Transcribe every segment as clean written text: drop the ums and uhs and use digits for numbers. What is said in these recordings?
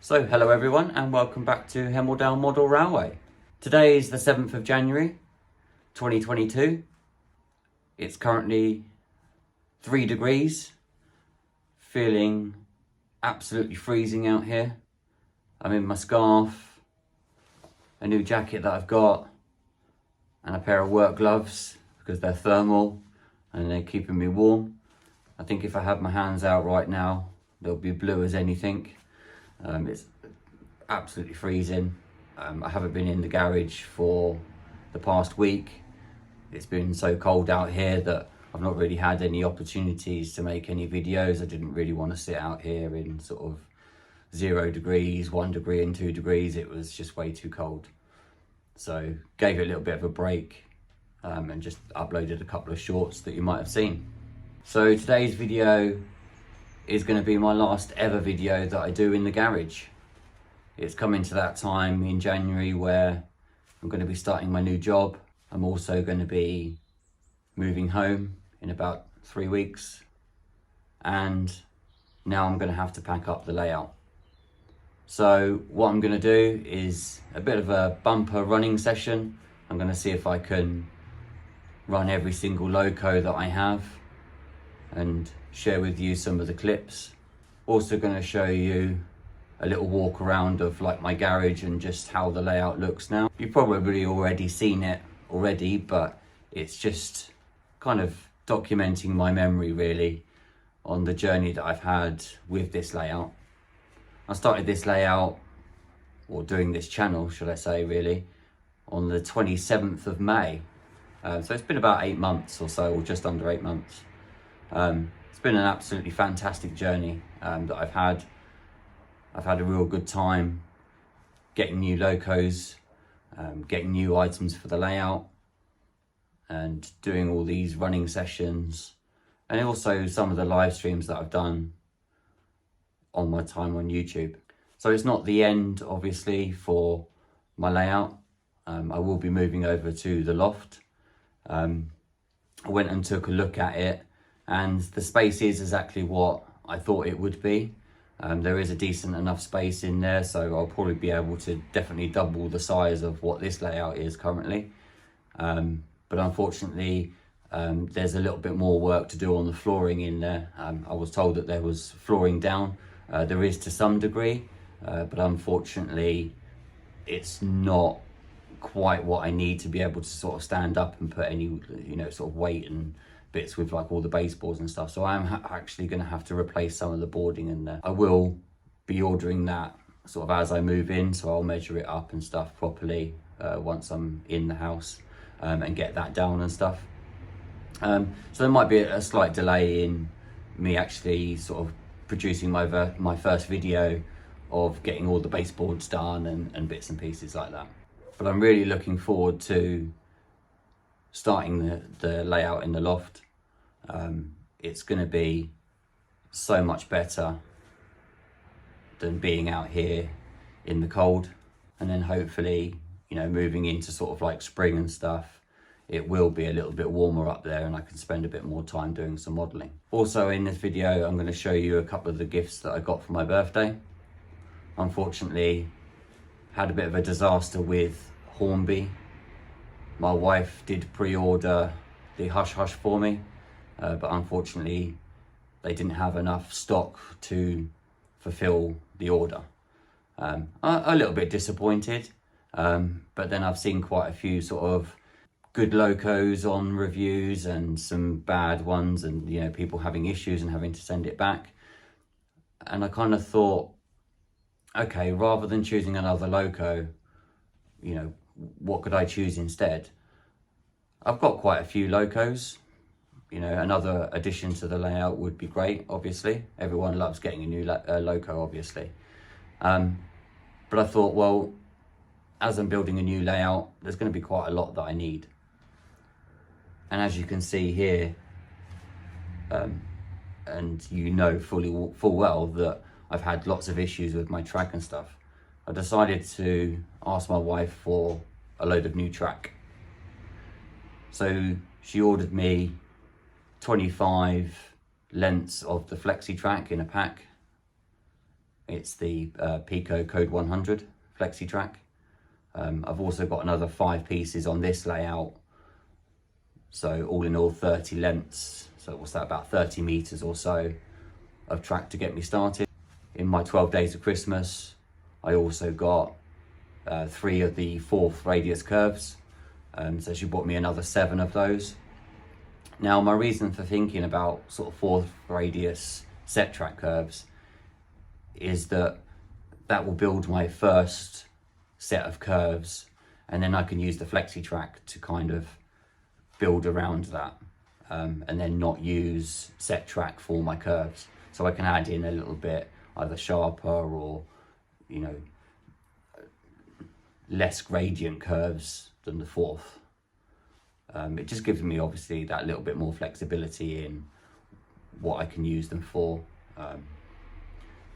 So hello everyone and welcome back to Hemel-Down Model Railway. Today is the 7th of January 2022. It's currently 3 degrees, feeling absolutely freezing out here. I'm in my scarf, a new jacket that I've got and a pair of work gloves because they're thermal and they're keeping me warm. I think if I had my hands out right now they'll be blue as anything. It's absolutely freezing. I haven't been in the garage for the past week. It's been so cold out here that I've not really had any opportunities to make any videos. I didn't really want to sit out here in sort of 0 degrees, 1 degree and 2 degrees. It was just way too cold. So gave it a little bit of a break and just uploaded a couple of shorts that you might have seen. So today's video is going to be my last ever video that I do in the garage. It's coming to that time in January where I'm going to be starting my new job. I'm also going to be moving home in about 3 weeks, and now I'm going to have to pack up the layout. So what I'm going to do is a bit of a bumper running session. I'm going to see if I can run every single loco that I have and share with you some of the clips. Also going to show you a little walk around of like my garage and just how the layout looks now. You've probably already seen it already, but it's just kind of documenting my memory really on the journey that I've had with this layout. I started this layout, or doing this channel should I say really, on the 27th of May. So it's been about 8 months or so, or just under 8 months. It's been an absolutely fantastic journey that I've had. I've had a real good time getting new locos, getting new items for the layout, and doing all these running sessions, and also some of the live streams that I've done on my time on YouTube. So it's not the end, obviously, for my layout. I will be moving over to the loft. I went and took a look at it, and the space is exactly what I thought it would be. There is a decent enough space in there, so I'll probably be able to definitely double the size of what this layout is currently. But unfortunately, there's a little bit more work to do on the flooring in there. I was told that there was flooring down. There is to some degree, but unfortunately, it's not quite what I need to be able to sort of stand up and put any, sort of weight and bits with like all the baseboards and stuff. So I'm actually going to have to replace some of the boarding in there. I will be ordering that sort of as I move in, so I'll measure it up and stuff properly once I'm in the house and get that down and stuff. So there might be a slight delay in me actually sort of producing my first video of getting all the baseboards done and bits and pieces like that. But I'm really looking forward to starting the layout in the loft. It's going to be so much better than being out here in the cold, and then hopefully, moving into sort of like spring and stuff, it will be a little bit warmer up there and I can spend a bit more time doing some modelling. Also in this video I'm going to show you a couple of the gifts that I got for my birthday. Unfortunately, had a bit of a disaster with Hornby. My wife did pre-order the Hush Hush for me, but unfortunately they didn't have enough stock to fulfill the order. A little bit disappointed, but then I've seen quite a few sort of good locos on reviews and some bad ones, and people having issues and having to send it back. And I kind of thought, okay, rather than choosing another loco, what could I choose instead? I've got quite a few locos. Another addition to the layout would be great, obviously. Everyone loves getting a new loco, obviously. But I thought, well, as I'm building a new layout, there's going to be quite a lot that I need. And as you can see here, and full well that I've had lots of issues with my track and stuff, I decided to ask my wife for a load of new track. So she ordered me 25 lengths of the flexi track in a pack, It's the Pico Code 100 flexi track. I've also got another 5 pieces on this layout, so all in all 30 lengths, so what's that, about 30 meters or so of track to get me started. In my 12 days of Christmas, I also got 3 of the 4th radius curves, so she bought me another 7 of those. Now, my reason for thinking about sort of 4th radius set track curves is that will build my first set of curves, and then I can use the flexi track to kind of build around that, and then not use set track for my curves. So I can add in a little bit either sharper or, you know, less gradient curves than the 4th. It just gives me obviously that little bit more flexibility in what I can use them for.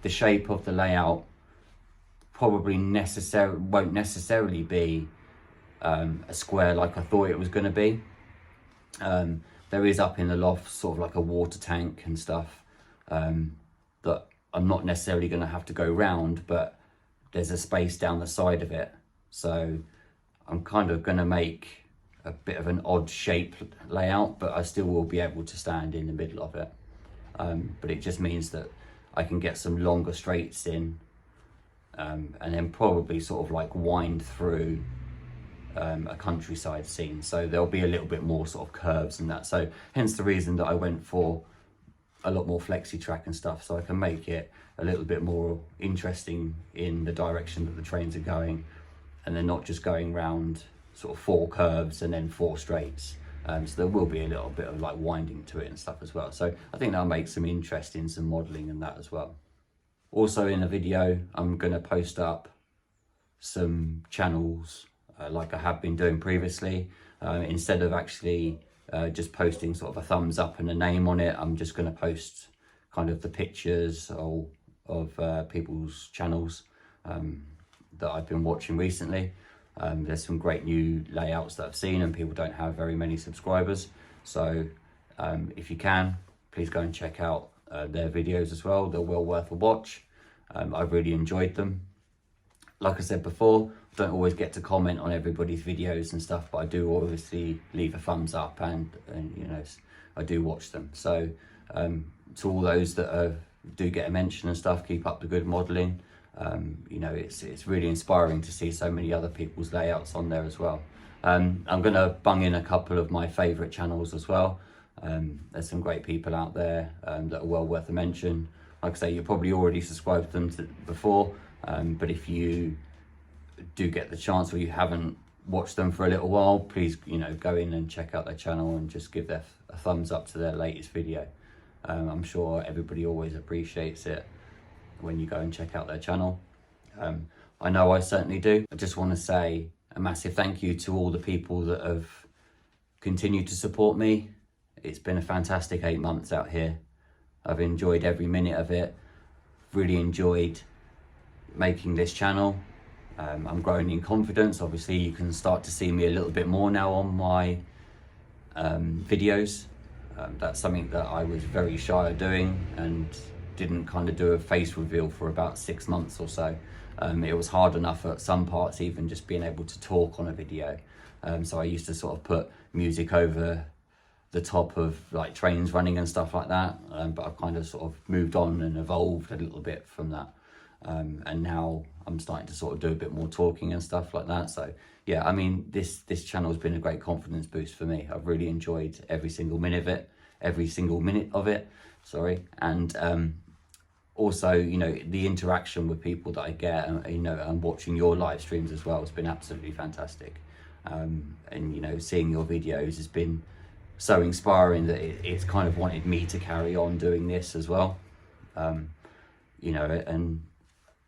The shape of the layout probably won't necessarily be a square like I thought it was going to be. There is up in the loft sort of like a water tank and stuff that I'm not necessarily going to have to go round, but there's a space down the side of it, so I'm kind of going to make a bit of an odd shape layout, but I still will be able to stand in the middle of it. But it just means that I can get some longer straights in, and then probably sort of like wind through a countryside scene, so there'll be a little bit more sort of curves and that, so hence the reason that I went for a lot more flexi track and stuff, so I can make it a little bit more interesting in the direction that the trains are going, and they're not just going round sort of 4 curves and then 4 straights. So there will be a little bit of like winding to it and stuff as well, so I think that'll make some interest in some modelling and that as well. Also in the video I'm going to post up some channels like I have been doing previously. Instead of actually just posting sort of a thumbs up and a name on it, I'm just going to post kind of the pictures of people's channels that I've been watching recently. There's some great new layouts that I've seen, and people don't have very many subscribers, so if you can, please go and check out their videos as well. They're well worth a watch. I've really enjoyed them. Like I said before, I don't always get to comment on everybody's videos and stuff, but I do obviously leave a thumbs up, and you know, I do watch them. So to all those that do get a mention and stuff, keep up the good modelling. You know, it's really inspiring to see so many other people's layouts on there as well. I'm going to bung in a couple of my favourite channels as well. There's some great people out there that are well worth a mention. Like I say, you're probably already subscribed to them before, but if you do get the chance, or you haven't watched them for a little while, please, you know, go in and check out their channel and just give a thumbs up to their latest video. I'm sure everybody always appreciates it when you go and check out their channel. I know I certainly do. I just want to say a massive thank you to all the people that have continued to support me. It's been a fantastic 8 months out here. I've enjoyed every minute of it. Really enjoyed making this channel. I'm growing in confidence. Obviously you can start to see me a little bit more now on my videos. That's something that I was very shy of doing, and didn't kind of do a face reveal for about 6 months or so. It was hard enough at some parts even just being able to talk on a video. So I used to sort of put music over the top of like trains running and stuff like that, but I've kind of sort of moved on and evolved a little bit from that, and now I'm starting to sort of do a bit more talking and stuff like that. So yeah, I mean, this channel has been a great confidence boost for me. I've really enjoyed every single minute of it, sorry. And also, you know, the interaction with people that I get, and you know, and watching your live streams as well has been absolutely fantastic. And you know, seeing your videos has been so inspiring that it's kind of wanted me to carry on doing this as well. You know, and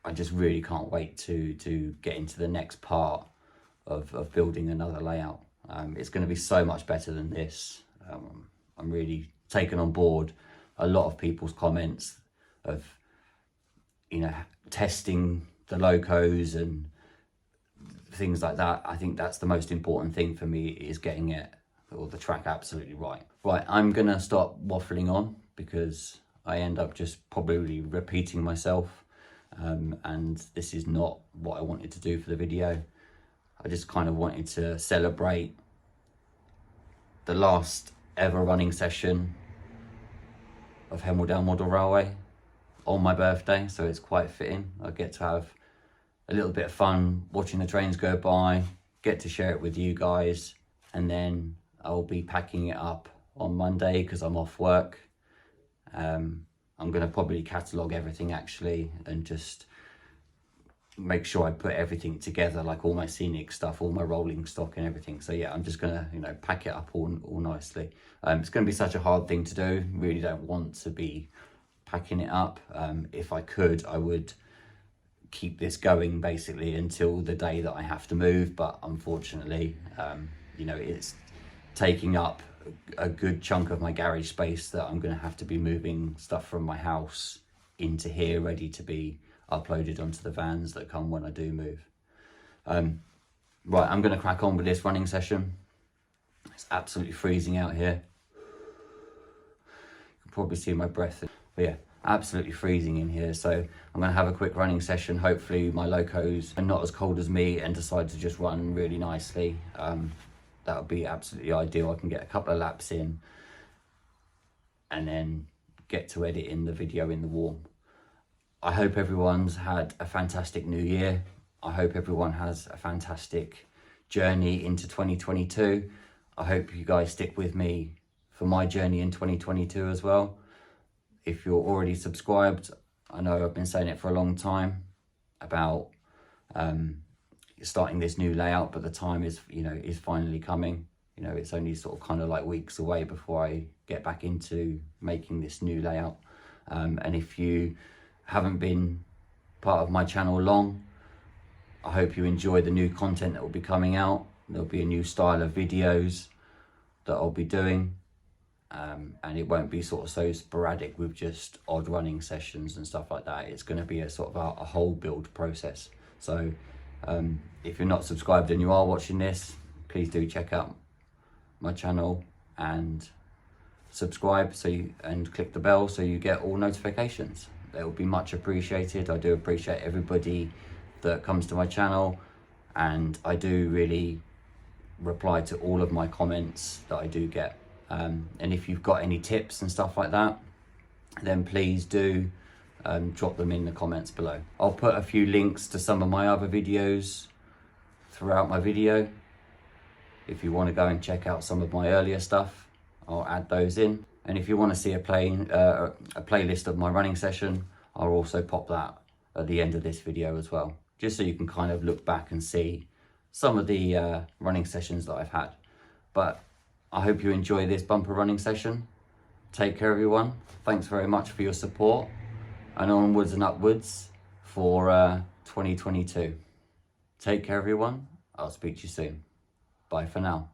I just really can't wait to get into the next part of building another layout. It's going to be so much better than this. I'm really taking on board a lot of people's comments of, you know, testing the locos and things like that. I think that's the most important thing for me, is getting it, or the track, absolutely right. Right, I'm gonna stop waffling on because I end up just probably repeating myself. and this is not what I wanted to do for the video. I just kind of wanted to celebrate the last ever running session of Hemel-Down Model Railway on my birthday, so it's quite fitting. I get to have a little bit of fun watching the trains go by, get to share it with you guys, and then I'll be packing it up on Monday because I'm off work. I'm going to probably catalogue everything actually and just make sure I put everything together, like all my scenic stuff, all my rolling stock and everything. So yeah, I'm just going to, you know, pack it up all nicely. It's going to be such a hard thing to do. Really don't want to be packing it up. If I could, I would keep this going basically until the day that I have to move, but unfortunately, you know, it's taking up a good chunk of my garage space that I'm going to have to be moving stuff from my house into here ready to be uploaded onto the vans that come when I do move. Right, I'm going to crack on with this running session. It's absolutely freezing out here. You can probably see my breath, but yeah, absolutely freezing in here. So I'm going to have a quick running session. Hopefully my locos are not as cold as me and decide to just run really nicely. That would be absolutely ideal. I can get a couple of laps in and then get to editing the video in the warm. I hope everyone's had a fantastic new year. I hope everyone has a fantastic journey into 2022. I hope you guys stick with me for my journey in 2022 as well. If you're already subscribed, I know I've been saying it for a long time about starting this new layout, but the time is, you know, is finally coming. You know, it's only sort of kind of like weeks away before I get back into making this new layout. And if you haven't been part of my channel long, I hope you enjoy the new content that will be coming out. There'll be a new style of videos that I'll be doing, and it won't be sort of so sporadic with just odd running sessions and stuff like that. It's going to be a sort of a whole build process. So if you're not subscribed and you are watching this, please do check out my channel and subscribe and click the bell so you get all notifications. That would be much appreciated. I do appreciate everybody that comes to my channel, and I do really reply to all of my comments that I do get. And if you've got any tips and stuff like that, then please do drop them in the comments below. I'll put a few links to some of my other videos throughout my video. If you want to go and check out some of my earlier stuff, I'll add those in. And if you want to see a playlist of my running session, I'll also pop that at the end of this video as well, just so you can kind of look back and see some of the running sessions that I've had. But I hope you enjoy this bumper running session. Take care, everyone. Thanks very much for your support, and onwards and upwards for 2022. Take care, everyone. I'll speak to you soon. Bye for now.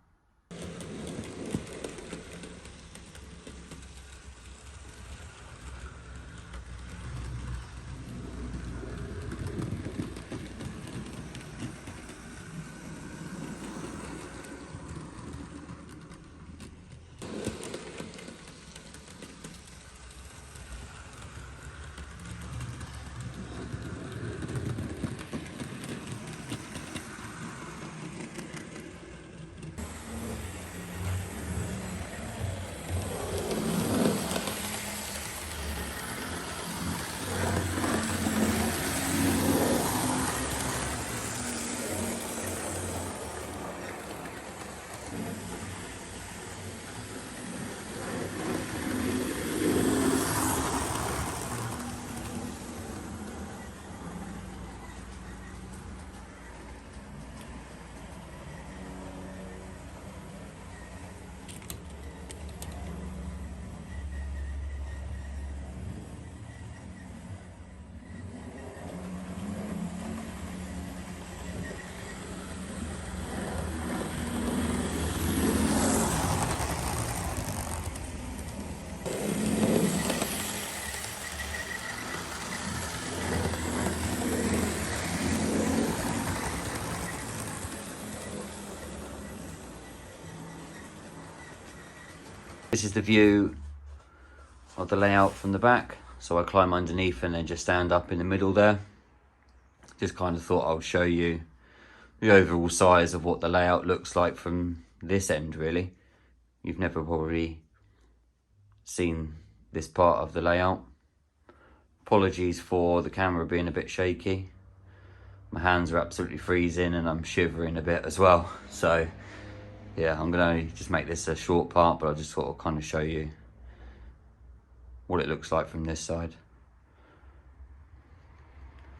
This is the view of the layout from the back. So I climb underneath and then just stand up in the middle there. just kind of thought I would show you the overall size of what the layout looks like from this end, really. You've never probably seen this part of the layout. Apologies for the camera being a bit shaky. My hands are absolutely freezing and I'm shivering a bit as well. So yeah, I'm gonna just make this a short part, but I just sort of kind of show you what it looks like from this side.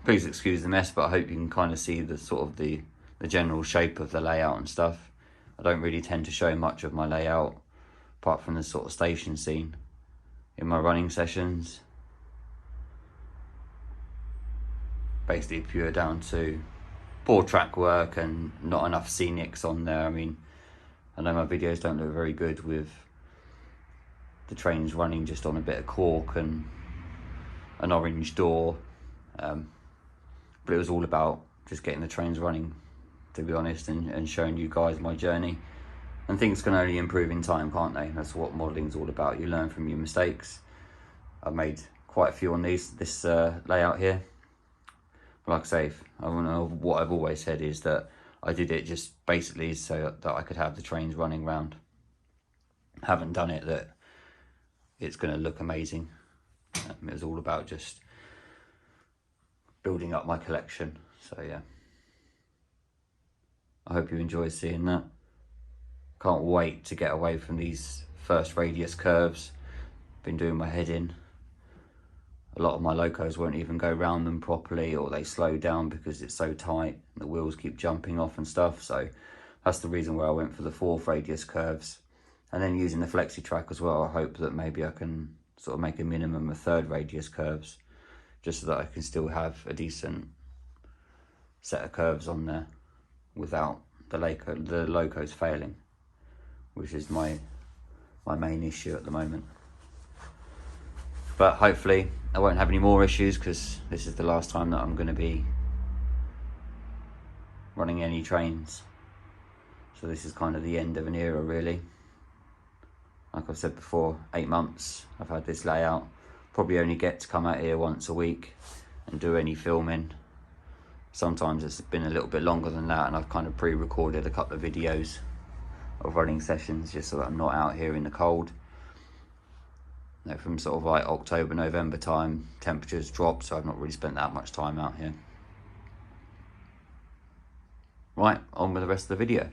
Please excuse the mess, but I hope you can kind of see the sort of the general shape of the layout and stuff. I don't really tend to show much of my layout apart from the sort of station scene in my running sessions. Basically pure down to poor track work and not enough scenics on there. I mean, I know my videos don't look very good with the trains running just on a bit of cork and an orange door, but it was all about just getting the trains running, to be honest, and showing you guys my journey. And things can only improve in time, can't they? That's what modeling's all about. You learn from your mistakes. I've made quite a few on this layout here. Like I say, I don't know, what I've always said is that I did it just basically so that I could have the trains running round. Haven't done it that it's going to look amazing. It was all about just building up my collection. So yeah, I hope you enjoy seeing that. Can't wait to get away from these first radius curves. Been doing my head in. A lot of my locos won't even go round them properly, or they slow down because it's so tight. The wheels keep jumping off and stuff. So that's the reason why I went for the 4th radius curves. And then using the flexi track as well, I hope that maybe I can sort of make a minimum of 3rd radius curves, just so that I can still have a decent set of curves on there without the locos failing, which is my main issue at the moment. But hopefully I won't have any more issues, because this is the last time that I'm going to be running any trains. So this is kind of the end of an era, really. Like I've said before, 8 months I've had this layout. Probably only get to come out here once a week and do any filming. Sometimes it's been a little bit longer than that, and I've kind of pre-recorded a couple of videos of running sessions just so that I'm not out here in the cold. You know, from sort of like October, November time, temperatures drop, so I've not really spent that much time out here. Right, on with the rest of the video.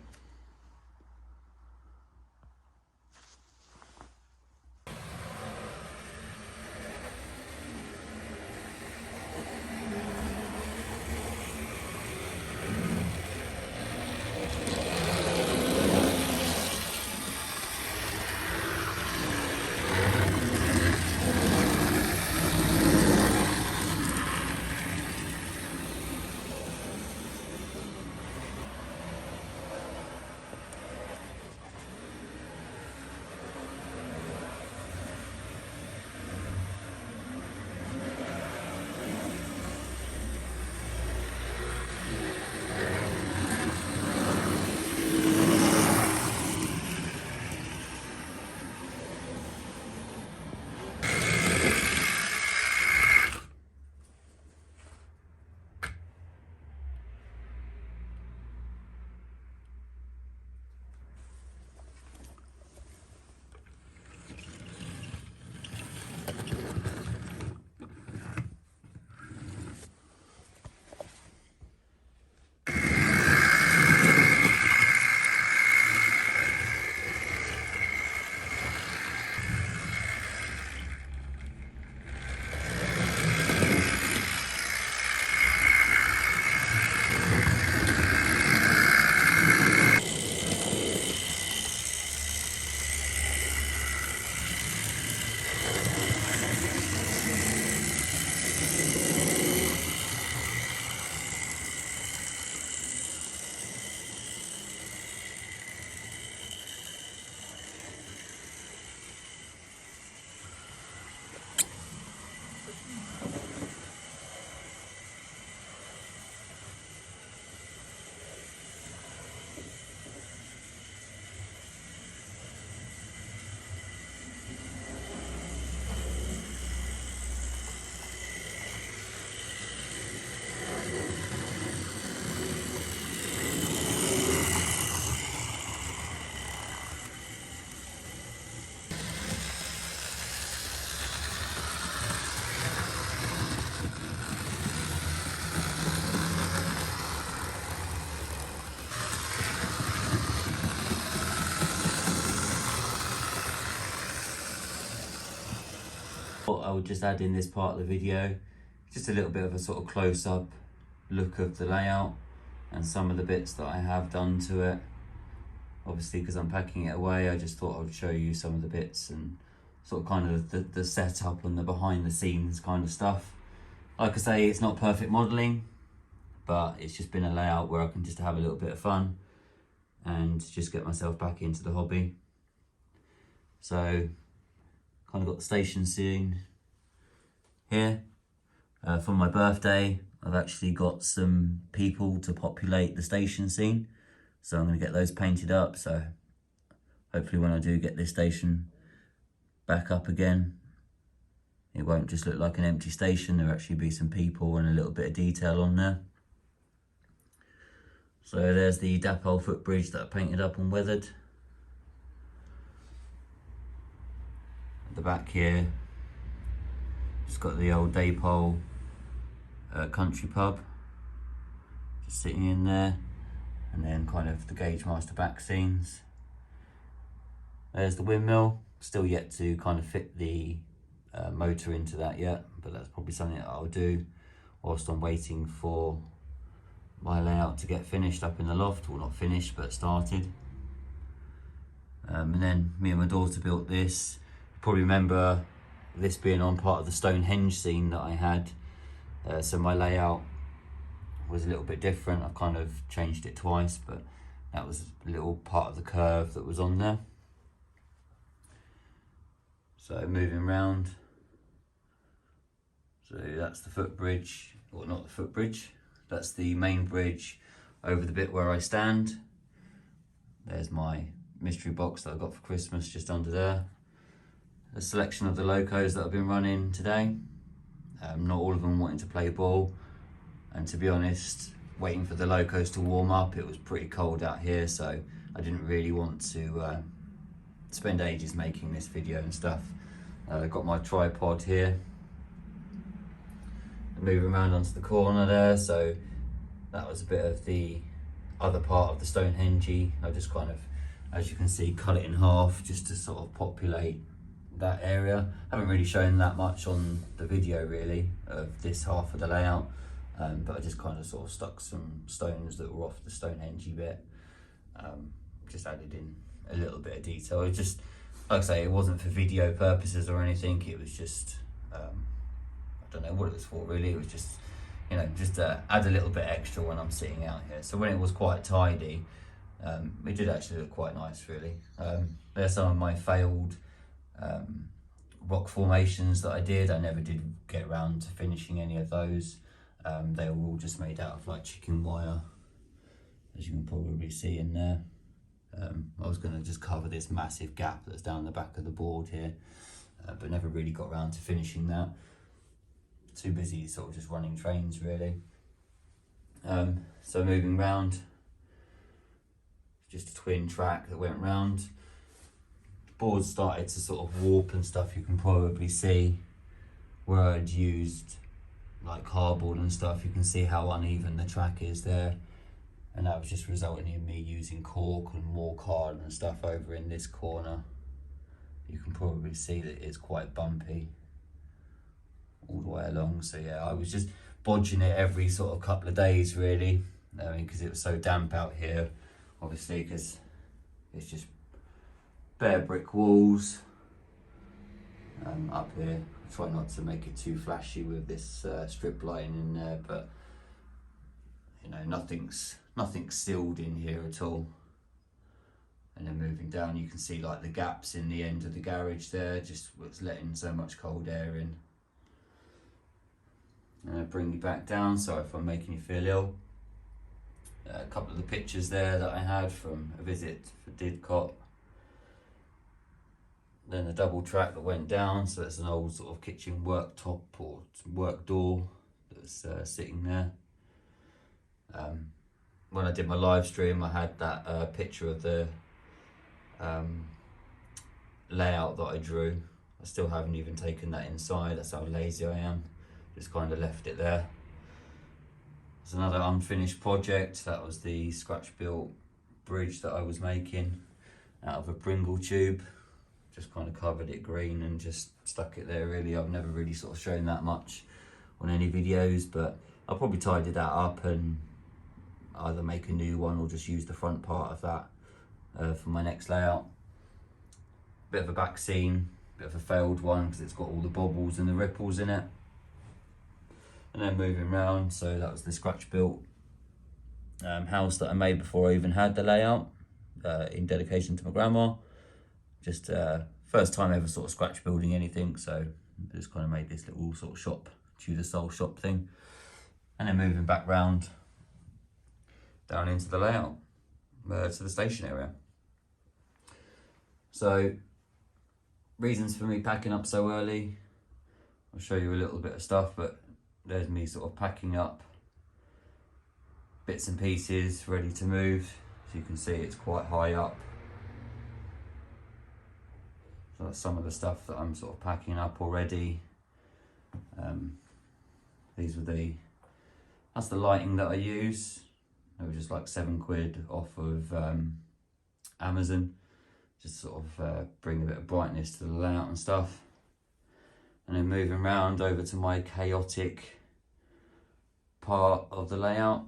I would just add in this part of the video just a little bit of a sort of close-up look of the layout and some of the bits that I have done to it. Obviously, because I'm packing it away, I just thought I would show you some of the bits and sort of kind of the setup and the behind the scenes kind of stuff. Like I say, it's not perfect modelling, but it's just been a layout where I can just have a little bit of fun and just get myself back into the hobby. So, kind of got the station scene here. For my birthday, I've actually got some people to populate the station scene. So I'm going to get those painted up. So hopefully when I do get this station back up again, it won't just look like an empty station. There'll actually be some people and a little bit of detail on there. So there's the dapole footbridge that I painted up and weathered. At the back here, just got the old dapole country pub just sitting in there, and then kind of the Gauge Master back scenes. There's the windmill, still yet to kind of fit the motor into that yet, but that's probably something that I'll do whilst I'm waiting for my layout to get finished up in the loft. Well, not finished, but started. And then me and my daughter built this. You probably remember this being on part of the Stonehenge scene that I had. So my layout was a little bit different. I've kind of changed it twice, but that was a little part of the curve that was on there. So moving round. So that's the footbridge, or not the footbridge. That's the main bridge over the bit where I stand. There's my mystery box that I got for Christmas just under there. A selection of the locos that I've been running today. Not all of them wanting to play ball. And to be honest, waiting for the locos to warm up, it was pretty cold out here, so I didn't really want to spend ages making this video and stuff. I've got my tripod here. Moving around onto the corner there, so that was a bit of the other part of the Stonehenge. I just kind of, as you can see, cut it in half just to sort of populate that area. Haven't really shown that much on the video really of this half of the layout, but I just kind of sort of stuck some stones that were off the Stonehenge bit. Just added in a little bit of detail. It just, like I say, it wasn't for video purposes or anything. It was just I don't know what it was for really. It was just, you know, just to add a little bit extra when I'm sitting out here. So when it was quite tidy, it did actually look quite nice really. There's some of my failed rock formations that I did. I never did get around to finishing any of those. They were all just made out of like chicken wire, as you can probably see in there. I was going to just cover this massive gap that's down the back of the board here, but never really got around to finishing that. Too busy sort of just running trains really. So moving round, just a twin track that went round. The board started to sort of warp and stuff. You can probably see where I'd used like cardboard and stuff. You can see how uneven the track is there, and that was just resulting in me using cork and more card and stuff over in this corner. You can probably see that it's quite bumpy all the way along. So yeah, I was just bodging it every sort of couple of days really, because it was so damp out here, obviously, because it's just bare brick walls. Up here, I try not to make it too flashy with this strip lighting in there, but you know, nothing's sealed in here at all. And then moving down, you can see like the gaps in the end of the garage there, just was letting so much cold air in. Bring you back down, sorry if I'm making you feel ill. A couple of the pictures there that I had from a visit for Didcot. Then the double track that went down, so that's an old sort of kitchen worktop or work door that's sitting there. When I did my live stream, I had that picture of the layout that I drew. I still haven't even taken that inside, that's how lazy I am. Just kind of left it there. There's another unfinished project. That was the scratch built bridge that I was making out of a Pringle tube. just kind of covered it green and just stuck it there really. I've never really sort of shown that much on any videos, but I'll probably tidy that up and either make a new one or just use the front part of that for my next layout. Bit of a back scene, bit of a failed one because it's got all the bobbles and the ripples in it. And then moving round, so that was the scratch built house that I made before I even had the layout, in dedication to my grandma. Just first time ever sort of scratch building anything, so just kind of made this little sort of shop, Tudor style shop thing. And then moving back round down into the layout, to the station area. So reasons for me packing up so early, I'll show you a little bit of stuff, but there's me sort of packing up bits and pieces ready to move. So you can see it's quite high up. So that's some of the stuff that I'm sort of packing up already. That's the lighting that I use. They were just like £7 off of Amazon. Just sort of bring a bit of brightness to the layout and stuff. And then moving around over to my chaotic part of the layout.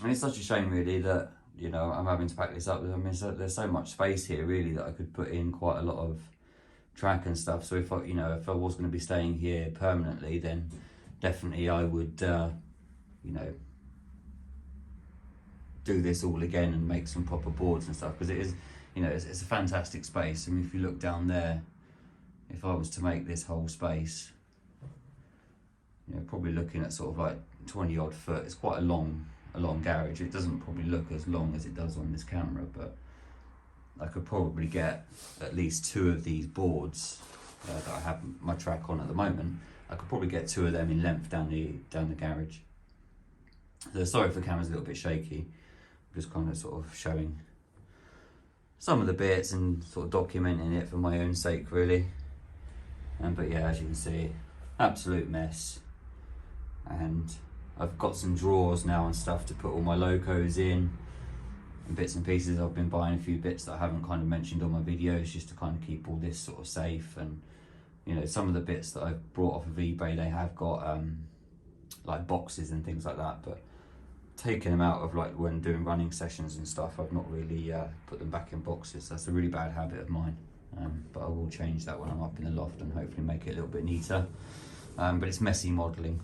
And it's such a shame really that, you know, I'm having to pack this up. I mean, there's so much space here really that I could put in quite a lot of track and stuff. So if I was going to be staying here permanently, then definitely I would, you know, do this all again and make some proper boards and stuff, because it is, you know, it's a fantastic space. I mean, if you look down there, if I was to make this whole space, you know, probably looking at sort of like 20 odd foot. It's quite a long garage. It doesn't probably look as long as it does on this camera, but I could probably get at least 2 of these boards that I have my track on at the moment. I could probably get 2 of them in length down the garage. So sorry if the camera's a little bit shaky. I'm just kind of sort of showing some of the bits and sort of documenting it for my own sake really. But yeah, as you can see, absolute mess. And I've got some drawers now and stuff to put all my locos in and bits and pieces. I've been buying a few bits that I haven't kind of mentioned on my videos just to kind of keep all this sort of safe. And you know, some of the bits that I've brought off of eBay, they have got like boxes and things like that, but taking them out of like when doing running sessions and stuff, I've not really put them back in boxes. That's a really bad habit of mine, but I will change that when I'm up in the loft and hopefully make it a little bit neater. But it's messy modelling,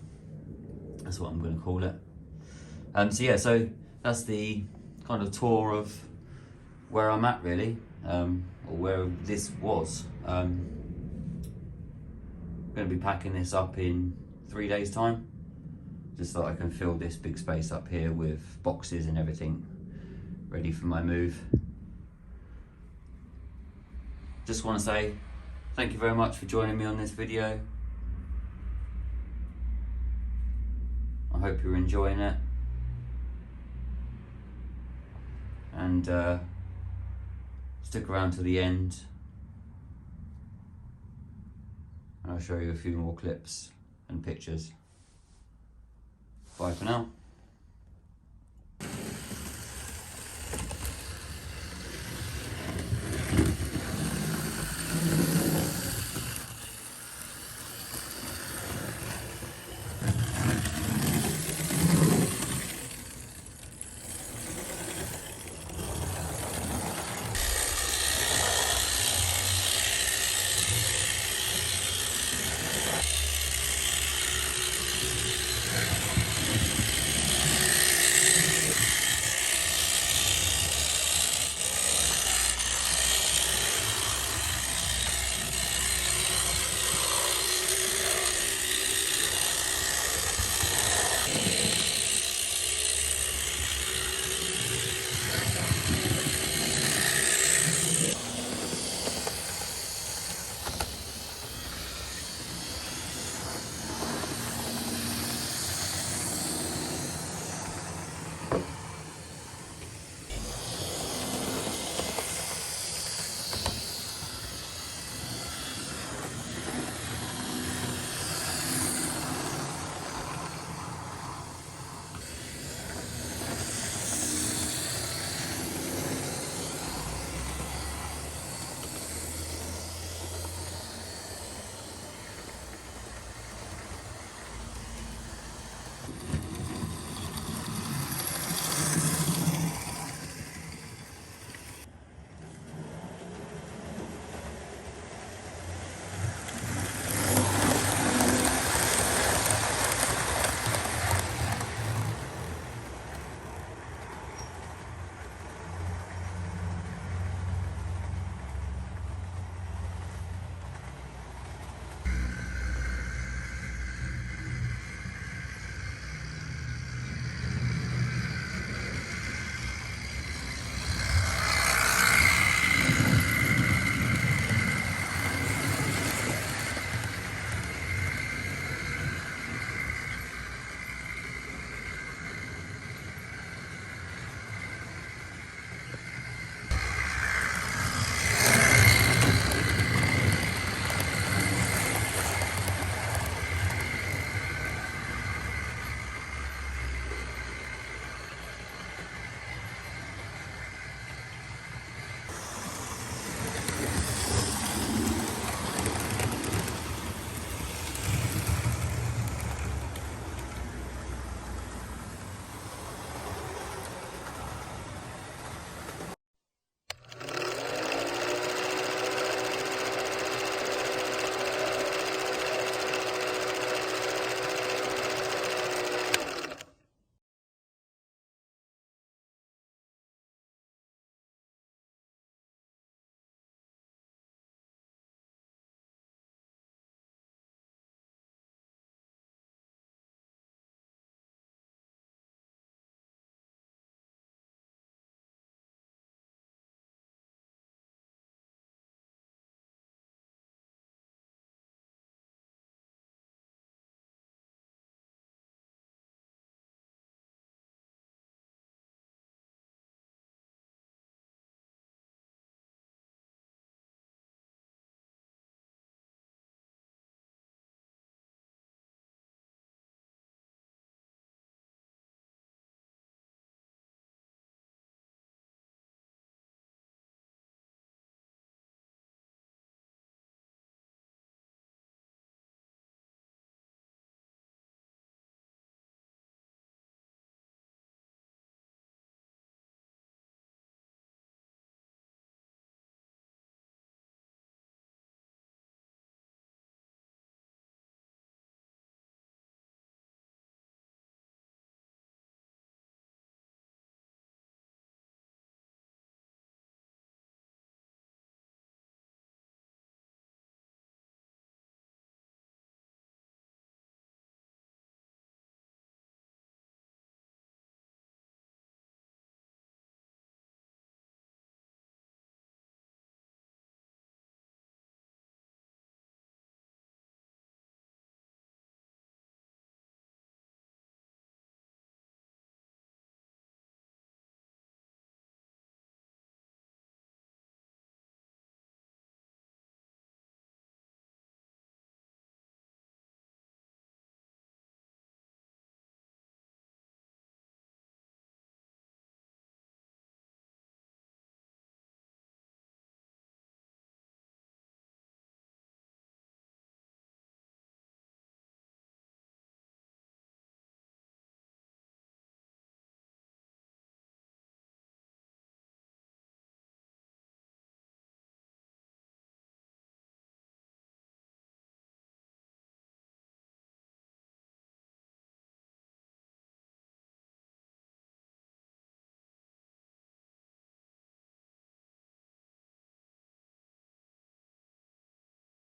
that's what I'm going to call it. So yeah, so that's the kind of tour of where I'm at really, or where this was. I'm going to be packing this up in 3 days time, just so I can fill this big space up here with boxes and everything ready for my move. Just want to say thank you very much for joining me on this video. I hope you're enjoying it, and stick around to the end and I'll show you a few more clips and pictures. Bye for now.